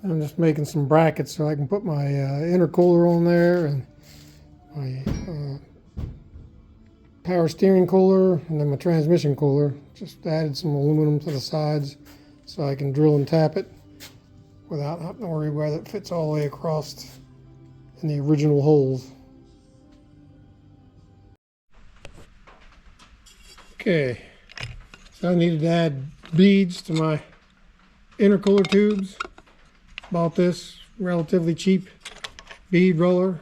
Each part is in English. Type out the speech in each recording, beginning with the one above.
I'm just making some brackets so I can put my intercooler on there and my power steering cooler and then my transmission cooler. Just added some aluminum to the sides so I can drill and tap it without having to worry whether it fits all the way across in the original holes. Okay, so I needed to add beads to my intercooler tubes. Bought this relatively cheap bead roller.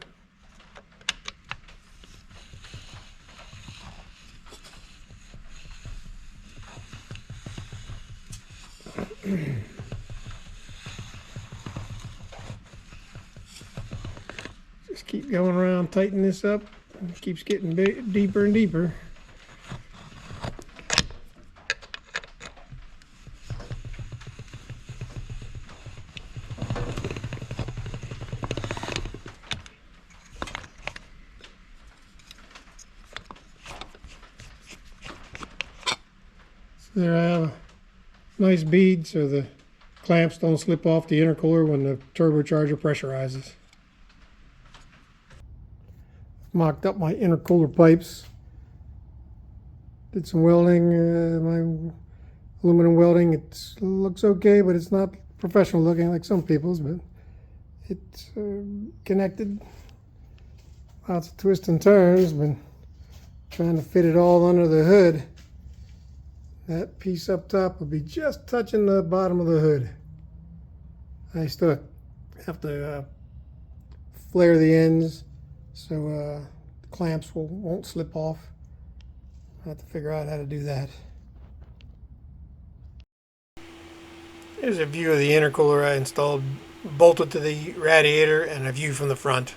Just keep going around, tighten this up. It keeps getting deeper and deeper. There I have a nice bead so the clamps don't slip off the intercooler when the turbocharger pressurizes. Mocked up my intercooler pipes. Did some welding, my aluminum welding. It looks okay, but it's not professional looking like some people's, but it's connected. Lots of twists and turns, but trying to fit it all under the hood. That piece up top will be just touching the bottom of the hood. I still have to flare the ends so the clamps won't slip off. I have to figure out how to do that. Here's a view of the intercooler I installed, bolted to the radiator, and a view from the front.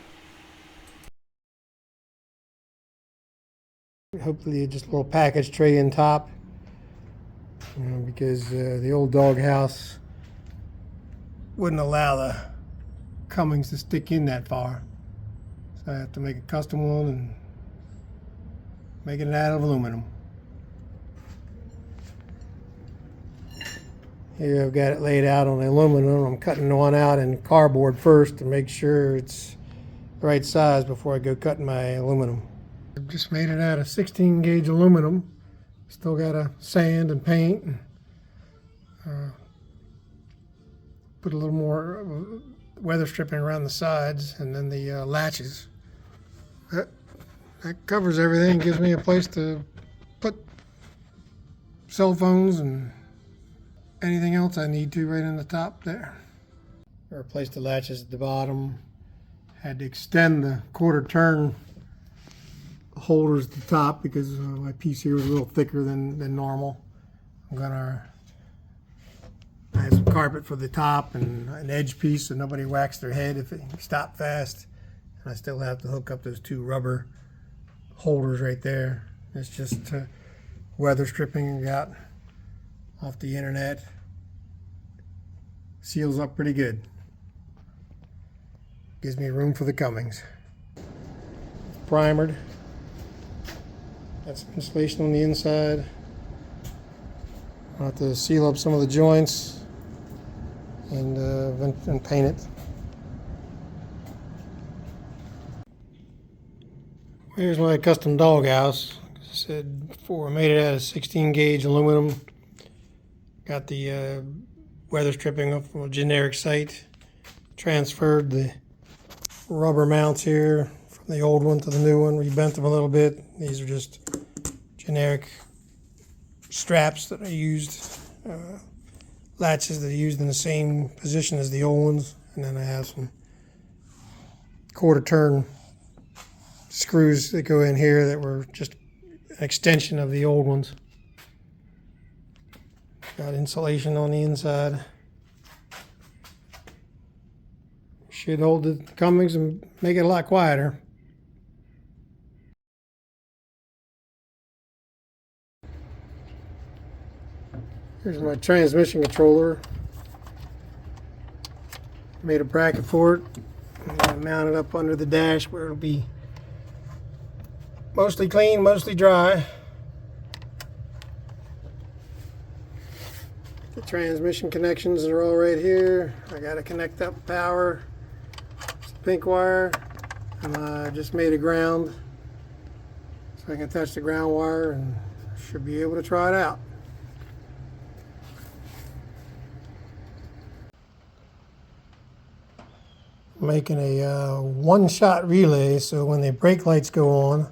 Hopefully just a little package tray in top. Because the old doghouse wouldn't allow the Cummins to stick in that far. So I have to make a custom one and make it out of aluminum. Here I've got it laid out on the aluminum. I'm cutting one out in cardboard first to make sure it's the right size before I go cutting my aluminum. I've just made it out of 16 gauge aluminum. Still got to sand and paint and put a little more weather stripping around the sides, and then the latches. That covers everything, gives me a place to put cell phones and anything else I need to right in the top there. I replaced the latches at the bottom. Had to extend the quarter turn holders at the top because my piece here was a little thicker than normal. I'm gonna add some carpet for the top and an edge piece so nobody whacks their head if it stops fast. And I still have to hook up those two rubber holders right there. It's just weather stripping I got off the internet. Seals up pretty good. Gives me room for the Cummins. Primered. Got some insulation on the inside. I'll have to seal up some of the joints and paint it. Here's my custom doghouse. Like I said before, I made it out of 16 gauge aluminum. Got the weather stripping up from a generic site. Transferred the rubber mounts here from the old one to the new one. Rebent them a little bit. These are just generic straps that I used, latches that are used in the same position as the old ones. And then I have some quarter turn screws that go in here that were just an extension of the old ones. Got insulation on the inside. Should hold the Cummins and make it a lot quieter. Here's my transmission controller. Made a bracket for it. I mount it up under the dash where it'll be mostly clean, mostly dry. The transmission connections are all right here. I got to connect up power, pink wire, and I just made a ground so I can touch the ground wire and should be able to try it out. Making a one-shot relay, so when the brake lights go on,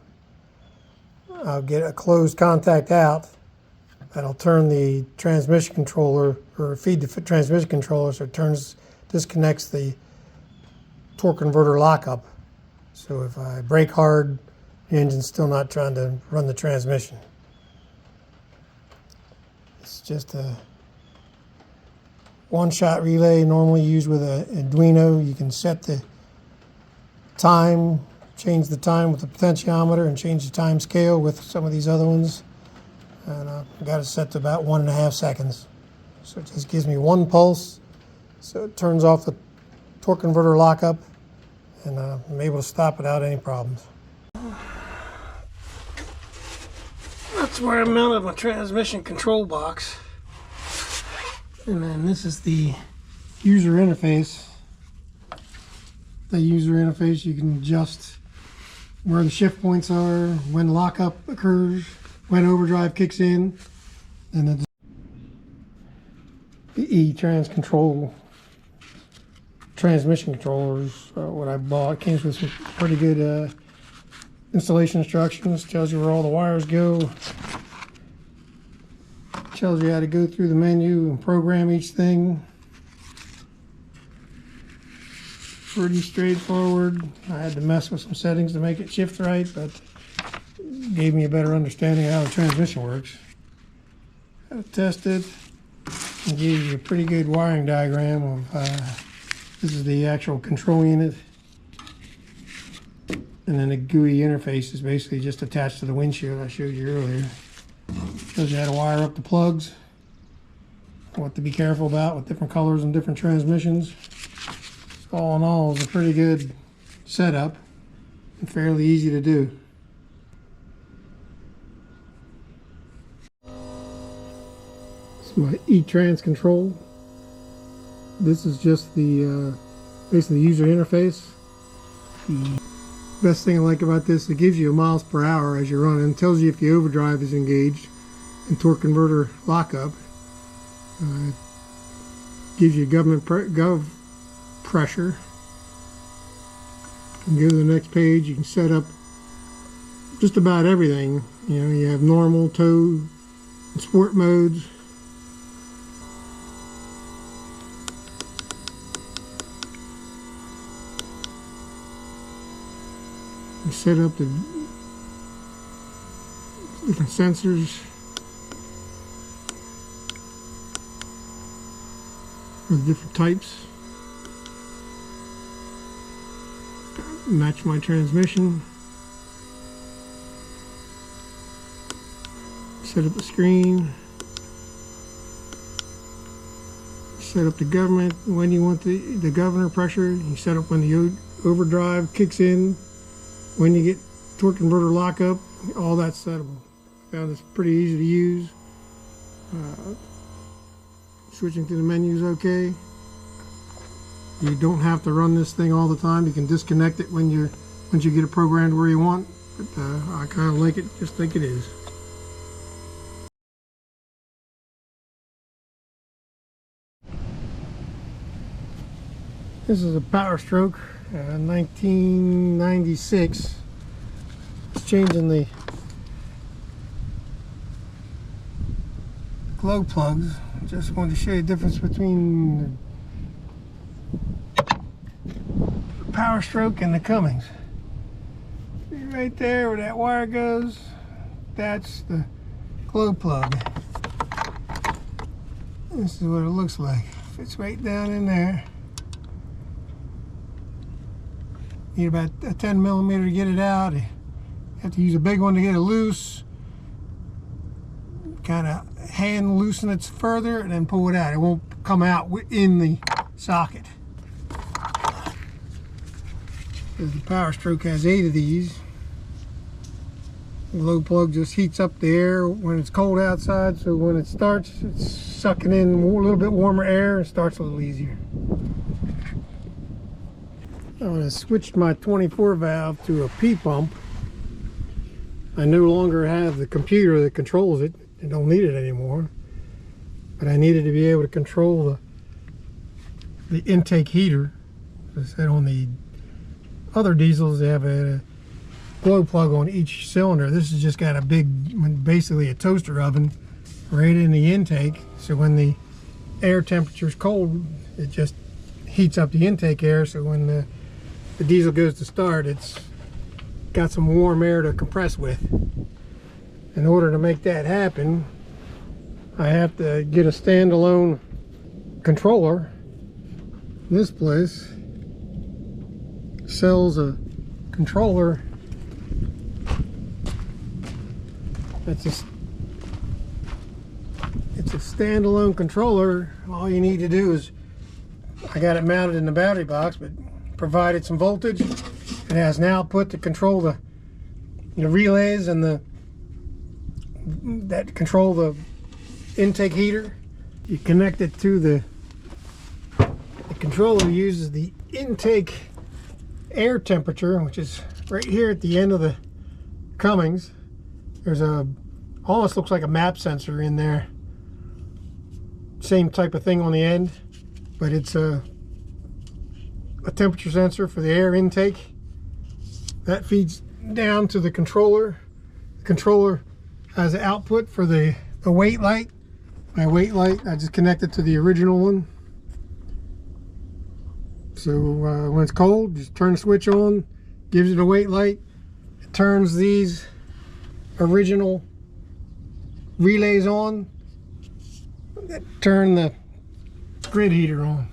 I'll get a closed contact out. That'll turn the transmission controller, or feed the transmission controller, so it disconnects the torque converter lockup. So if I brake hard, the engine's still not trying to run the transmission. It's just a one-shot relay, normally used with an Arduino. You can set the time, change the time with the potentiometer, and change the time scale with some of these other ones. And I've got it set to about 1.5 seconds. So it just gives me one pulse. So it turns off the torque converter lockup, and I'm able to stop without any problems. That's where I mounted my transmission control box. And then this is the user interface. The user interface, you can adjust where the shift points are, when lockup occurs, when overdrive kicks in, and then the E-Trans control transmission controllers. What I bought came with some pretty good installation instructions. Tells you where all the wires go. Tells you how to go through the menu and program each thing. Pretty straightforward. I had to mess with some settings to make it shift right, but it gave me a better understanding of how the transmission works. Got it tested and gave you a pretty good wiring diagram of this is the actual control unit, and then the GUI interface is basically just attached to the windshield I showed you earlier. Shows you how to wire up the plugs, what to be careful about with different colors and different transmissions. All in all, it's a pretty good setup and fairly easy to do. This is my E-Trans control. This is just the basically the user interface. The best thing I like about this, it gives you miles per hour as you're running. It tells you if the overdrive is engaged and torque converter lockup. Gives you gov pressure. You can go to the next page. You can set up just about everything. You know, you have normal, tow, and sport modes. You set up the different sensors for the different types. Match my transmission. Set up the screen. Set up the government when you want the governor pressure. You set up when the overdrive kicks in, when you get torque converter lockup, all that's settable. Found it's pretty easy to use. Switching to the menu is okay. You don't have to run this thing all the time. You can disconnect it once you get it programmed where you want. But I kind of like it just like it is. This is a Power Stroke, 1996. It's changing the glow plugs. Just wanted to show you the difference between the Power Stroke and the Cummins. See right there where that wire goes, that's the glow plug. This is what it looks like. Fits right down in there. Need about a 10 millimeter to get it out. You have to use a big one to get it loose. Kind of hand loosen it further and then pull it out. It won't come out in the socket. The Power Stroke has 8 of these. The glow plug just heats up the air when it's cold outside, so when it starts, it's sucking in a little bit warmer air and starts a little easier. I'm going to switch my 24 valve to a P pump. I no longer have the computer that controls it. I don't need it anymore. But I needed to be able to control the intake heater. As I said, on the other diesels, they have a glow plug on each cylinder. This has just got a big, basically a toaster oven right in the intake. So when the air temperature is cold, it just heats up the intake air. So when the diesel goes to start, it's got some warm air to compress with. In order to make that happen, I have to get a standalone controller. This place sells a controller it's a standalone controller. All you need to do is, I got it mounted in the battery box, but provided some voltage. It has an output to control the relays and that control the intake heater. You connect it to the controller uses the intake air temperature, which is right here at the end of the Cummins. There's almost looks like a map sensor in there. Same type of thing on the end, but it's a temperature sensor for the air intake. That feeds down to the controller. The controller has an output for the weight light. My weight light, I just connected to the original one. So when it's cold, just turn the switch on, gives it a weight light. It turns these original relays on that turn the grid heater on.